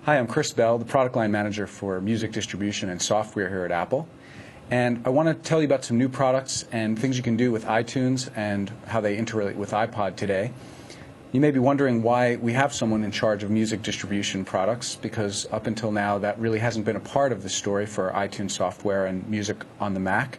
Hi, I'm Chris Bell, the product line manager for music distribution and software here at Apple. And I want to tell you about some new products and things you can do with iTunes and how they interrelate with iPod today. You may be wondering why we have someone in charge of music distribution products, because up until now that really hasn't been a part of the story for iTunes software and music on the Mac.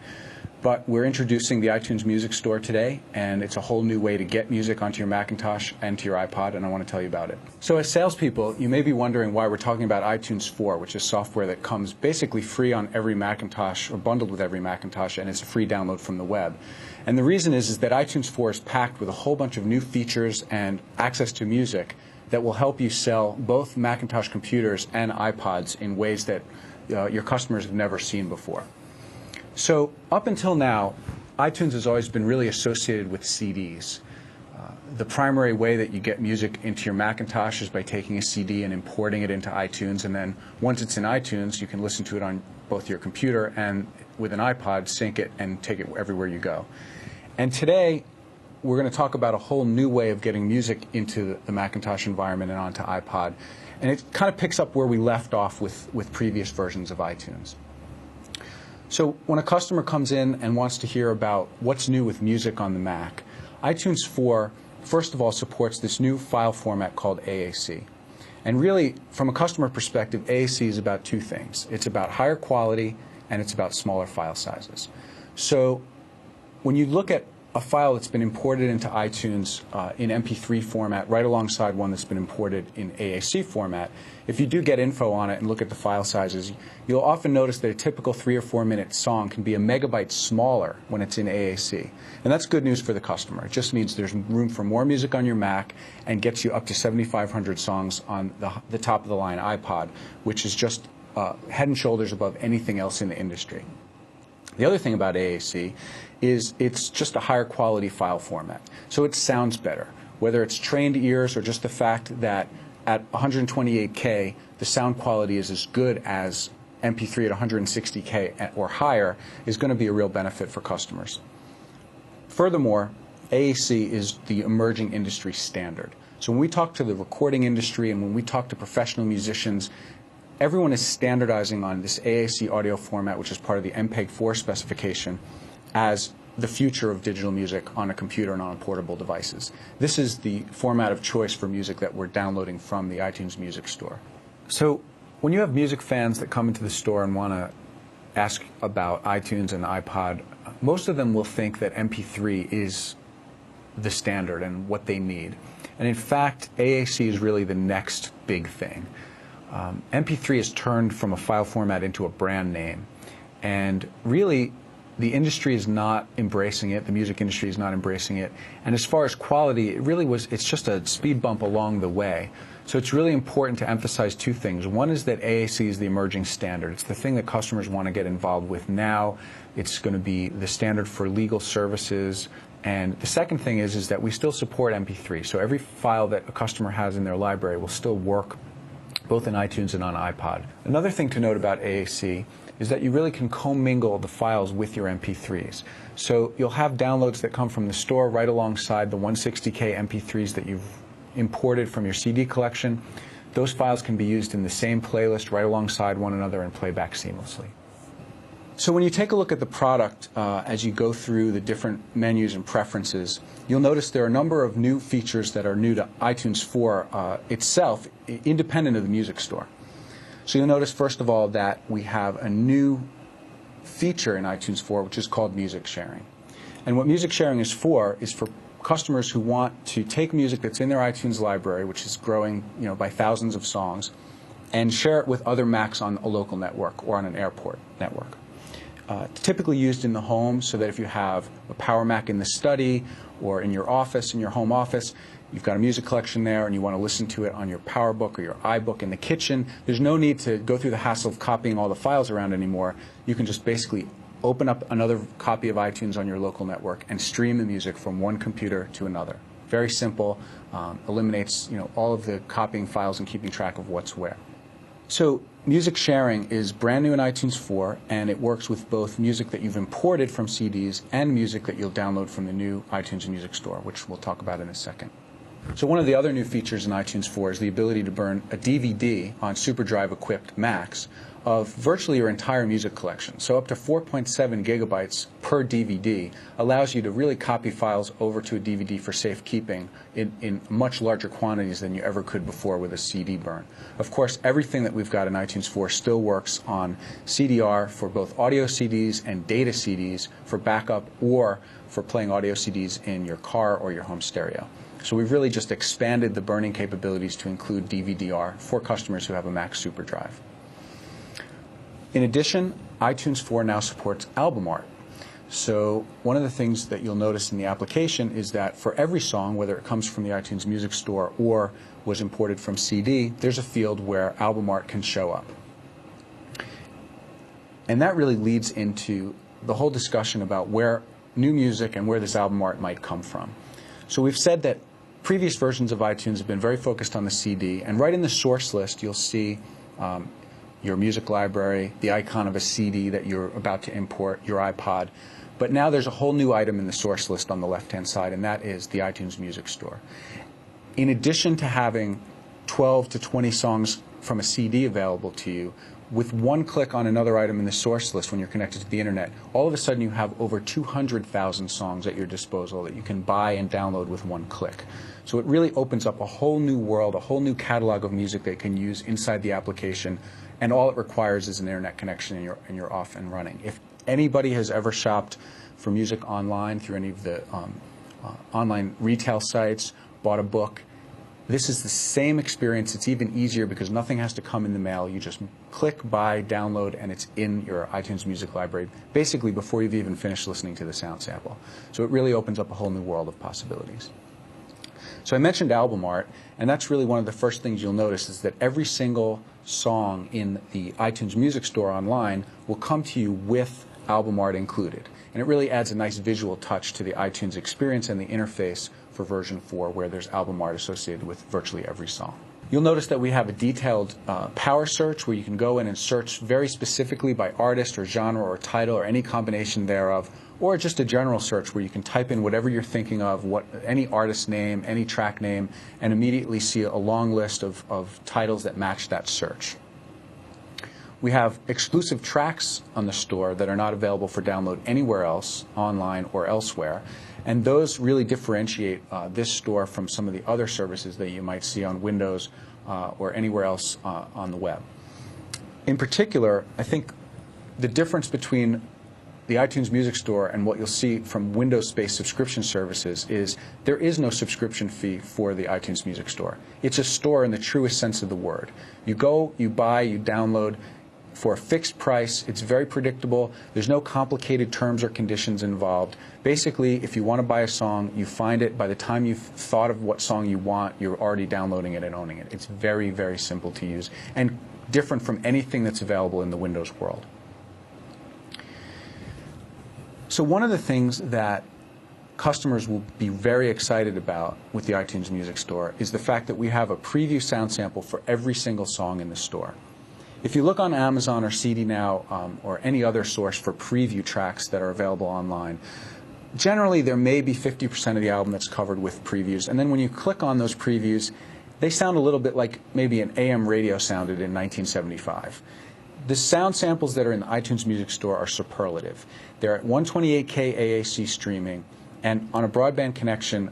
But we're introducing the iTunes Music Store today, and it's a whole new way to get music onto your Macintosh and to your iPod, and I want to tell you about it. So as salespeople, you may be wondering why we're talking about iTunes 4, which is software that comes basically free on every Macintosh, or bundled with every Macintosh, and it's a free download from the web. And the reason is that iTunes 4 is packed with a whole bunch of new features and access to music that will help you sell both Macintosh computers and iPods in ways that your customers have never seen before. So up until now, iTunes has always been really associated with CDs. The primary way that you get music into your Macintosh is by taking a CD and importing it into iTunes, and then once it's in iTunes, you can listen to it on both your computer and with an iPod, sync it and take it everywhere you go. And today, we're going to talk about a whole new way of getting music into the Macintosh environment and onto iPod. And it kind of picks up where we left off with previous versions of iTunes. So when a customer comes in and wants to hear about what's new with music on the Mac, iTunes 4, first of all, supports this new file format called AAC. And really, from a customer perspective, AAC is about two things. It's about higher quality, and it's about smaller file sizes. So when you look at a file that's been imported into iTunes in MP3 format right alongside one that's been imported in AAC format, if you do get info on it and look at the file sizes, you'll often notice that a typical 3 or 4 minute song can be a megabyte smaller when it's in AAC. And that's good news for the customer. It just means there's room for more music on your Mac and gets you up to 7,500 songs on the top of the line iPod, which is just head and shoulders above anything else in the industry. The other thing about AAC is it's just a higher quality file format. So it sounds better, whether it's trained ears or just the fact that at 128K, the sound quality is as good as MP3 at 160K or higher is going to be a real benefit for customers. Furthermore, AAC is the emerging industry standard. So when we talk to the recording industry and when we talk to professional musicians, everyone is standardizing on this AAC audio format, which is part of the MPEG-4 specification, as the future of digital music on a computer and on portable devices. This is the format of choice for music that we're downloading from the iTunes Music Store. So when you have music fans that come into the store and want to ask about iTunes and iPod, most of them will think that MP3 is the standard and what they need. And in fact, AAC is really the next big thing. MP3 has turned from a file format into a brand name, and really the industry is not embracing it, the music industry is not embracing it, and as far as quality, it's just a speed bump along the way. So it's really important to emphasize two things. One is that AAC is the emerging standard. It's the thing that customers want to get involved with now. It's going to be the standard for legal services. And the second thing is that we still support MP3. So every file that a customer has in their library will still work both in iTunes and on iPod. Another thing to note about AAC is that you really can commingle the files with your MP3s. So you'll have downloads that come from the store right alongside the 160K MP3s that you've imported from your CD collection. Those files can be used in the same playlist right alongside one another and play back seamlessly. So when you take a look at the product as you go through the different menus and preferences, you'll notice there are a number of new features that are new to iTunes 4 itself, independent of the Music Store. So you'll notice, first of all, that we have a new feature in iTunes 4, which is called music sharing. And what music sharing is for customers who want to take music that's in their iTunes library, which is growing by thousands of songs, and share it with other Macs on a local network or on an airport network. Typically used in the home, so that if you have a Power Mac in the study or in your office, in your home office, you've got a music collection there and you want to listen to it on your PowerBook or your iBook in the kitchen, there's no need to go through the hassle of copying all the files around anymore. You can just basically open up another copy of iTunes on your local network and stream the music from one computer to another. Very simple, eliminates all of the copying files and keeping track of what's where. So music sharing is brand new in iTunes 4, and it works with both music that you've imported from CDs and music that you'll download from the new iTunes Music Store, which we'll talk about in a second. So one of the other new features in iTunes 4 is the ability to burn a DVD on SuperDrive-equipped Macs of virtually your entire music collection. So up to 4.7 gigabytes per DVD allows you to really copy files over to a DVD for safekeeping in much larger quantities than you ever could before with a CD burn. Of course, everything that we've got in iTunes 4 still works on CDR for both audio CDs and data CDs for backup or for playing audio CDs in your car or your home stereo. So we've really just expanded the burning capabilities to include DVD-R for customers who have a Mac SuperDrive. In addition, iTunes 4 now supports album art. So one of the things that you'll notice in the application is that for every song, whether it comes from the iTunes Music Store or was imported from CD, there's a field where album art can show up. And that really leads into the whole discussion about where new music and where this album art might come from. So we've said that previous versions of iTunes have been very focused on the CD, and right in the source list you'll see your music library, the icon of a CD that you're about to import, your iPod. But now there's a whole new item in the source list on the left-hand side, and that is the iTunes Music Store. In addition to having 12 to 20 songs from a CD available to you, with one click on another item in the source list when you're connected to the internet, all of a sudden you have over 200,000 songs at your disposal that you can buy and download with one click. So it really opens up a whole new world, a whole new catalog of music that you can use inside the application, and all it requires is an internet connection and you're off and running. If anybody has ever shopped for music online through any of the online retail sites, bought a book, this is the same experience. It's even easier because nothing has to come in the mail. You just click, buy, download, and it's in your iTunes music library, basically before you've even finished listening to the sound sample. So it really opens up a whole new world of possibilities. So I mentioned album art, and that's really one of the first things you'll notice is that every single song in the iTunes Music Store online will come to you with album art included. And it really adds a nice visual touch to the iTunes experience and the interface for version 4, where there's album art associated with virtually every song. You'll notice that we have a detailed power search where you can go in and search very specifically by artist or genre or title or any combination thereof, or just a general search where you can type in whatever you're thinking of, any artist name, any track name, and immediately see a long list of titles that match that search. We have exclusive tracks on the store that are not available for download anywhere else, online or elsewhere. And those really differentiate this store from some of the other services that you might see on Windows or anywhere else on the web. In particular, I think the difference between the iTunes Music Store and what you'll see from Windows-based subscription services is there is no subscription fee for the iTunes Music Store. It's a store in the truest sense of the word. You go, you buy, you download for a fixed price. It's very predictable. There's no complicated terms or conditions involved. Basically, if you want to buy a song, you find it. By the time you've thought of what song you want, you're already downloading it and owning it. It's very, very simple to use and different from anything that's available in the Windows world. So one of the things that customers will be very excited about with the iTunes Music Store is the fact that we have a preview sound sample for every single song in the store. If you look on Amazon or CD Now or any other source for preview tracks that are available online, generally there may be 50% of the album that's covered with previews. And then when you click on those previews, they sound a little bit like maybe an AM radio sounded in 1975. The sound samples that are in the iTunes Music Store are superlative. They're at 128K AAC streaming, and on a broadband connection,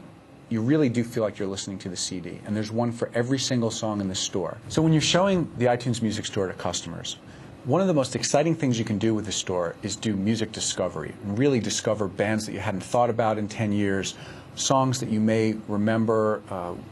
you really do feel like you're listening to the CD. And there's one for every single song in the store. So when you're showing the iTunes Music Store to customers, one of the most exciting things you can do with the store is do music discovery, and really discover bands that you hadn't thought about in 10 years, songs that you may remember,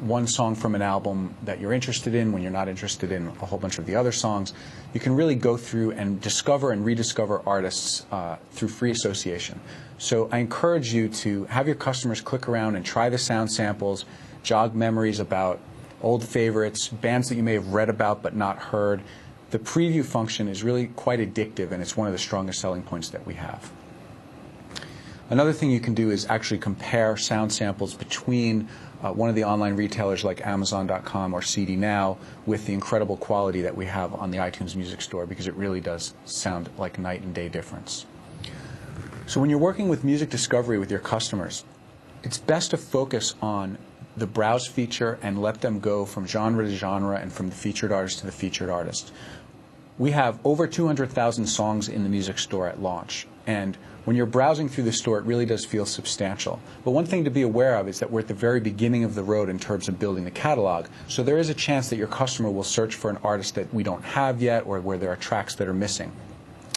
one song from an album that you're interested in when you're not interested in a whole bunch of the other songs. You can really go through and discover and rediscover artists through free association. So I encourage you to have your customers click around and try the sound samples, jog memories about old favorites, bands that you may have read about but not heard. The preview function is really quite addictive, and it's one of the strongest selling points that we have. Another thing you can do is actually compare sound samples between one of the online retailers like Amazon.com or CD Now with the incredible quality that we have on the iTunes Music Store, because it really does sound like night and day difference. So when you're working with music discovery with your customers, it's best to focus on the browse feature and let them go from genre to genre and from the featured artist to the featured artist. We have over 200,000 songs in the music store at launch, and when you're browsing through the store, it really does feel substantial. But one thing to be aware of is that we're at the very beginning of the road in terms of building the catalog, so there is a chance that your customer will search for an artist that we don't have yet or where there are tracks that are missing.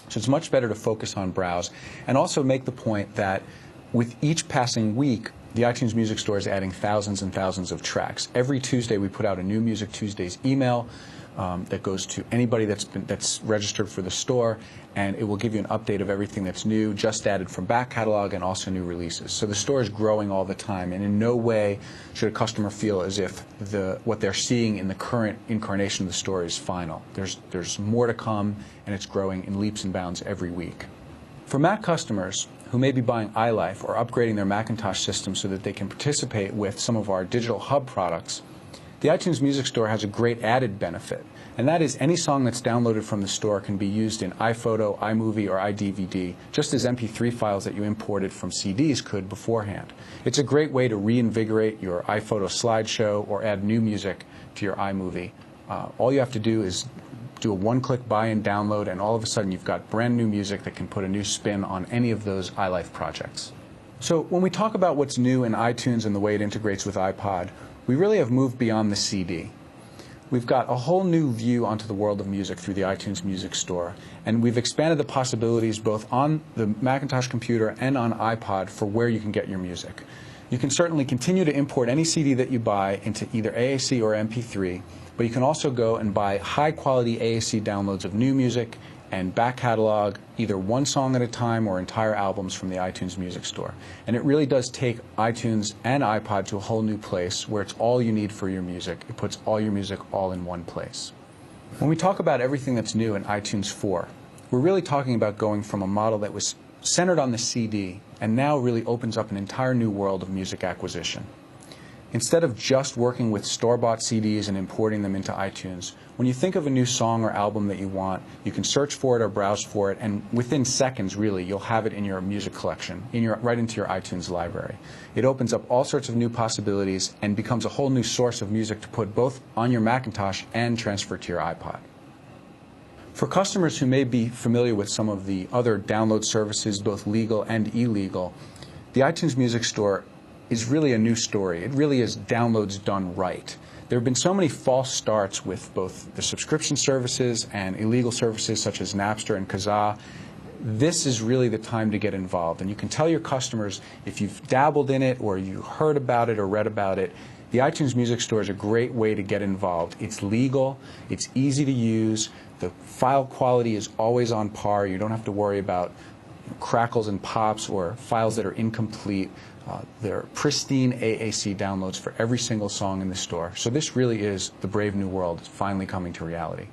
So it's much better to focus on browse, and also make the point that with each passing week, the iTunes Music Store is adding thousands and thousands of tracks. Every Tuesday we put out a new Music Tuesdays email that goes to anybody that's registered for the store, and it will give you an update of everything that's new, just added from back catalog, and also new releases. So the store is growing all the time, and in no way should a customer feel as if what they're seeing in the current incarnation of the store is final. There's more to come, and it's growing in leaps and bounds every week. For Mac customers who may be buying iLife or upgrading their Macintosh system so that they can participate with some of our digital hub products, the iTunes Music Store has a great added benefit, and that is any song that's downloaded from the store can be used in iPhoto, iMovie, or iDVD, just as MP3 files that you imported from CDs could beforehand. It's a great way to reinvigorate your iPhoto slideshow or add new music to your iMovie. All you have to do is do a one-click buy and download, and all of a sudden you've got brand new music that can put a new spin on any of those iLife projects. So when we talk about what's new in iTunes and the way it integrates with iPod, we really have moved beyond the CD. We've got a whole new view onto the world of music through the iTunes Music Store, and we've expanded the possibilities both on the Macintosh computer and on iPod for where you can get your music. You can certainly continue to import any CD that you buy into either AAC or MP3, but you can also go and buy high-quality AAC downloads of new music and back catalog, either one song at a time or entire albums from the iTunes Music Store. And it really does take iTunes and iPod to a whole new place where it's all you need for your music. It puts all your music all in one place. When we talk about everything that's new in iTunes 4, we're really talking about going from a model that was centered on the CD and now really opens up an entire new world of music acquisition. Instead of just working with store-bought CDs and importing them into iTunes, when you think of a new song or album that you want, you can search for it or browse for it, and within seconds, really, you'll have it in your music collection, right into your iTunes library. It opens up all sorts of new possibilities and becomes a whole new source of music to put both on your Macintosh and transfer to your iPod. For customers who may be familiar with some of the other download services, both legal and illegal, the iTunes Music Store is really a new story. It really is downloads done right. There have been so many false starts with both the subscription services and illegal services such as Napster and Kazaa. This is really the time to get involved, and you can tell your customers if you've dabbled in it or you heard about it or read about it, the iTunes Music Store is a great way to get involved. It's legal, it's easy to use, the file quality is always on par, you don't have to worry about crackles and pops or files that are incomplete. There are pristine AAC downloads for every single song in the store. So this really is the brave new world finally coming to reality.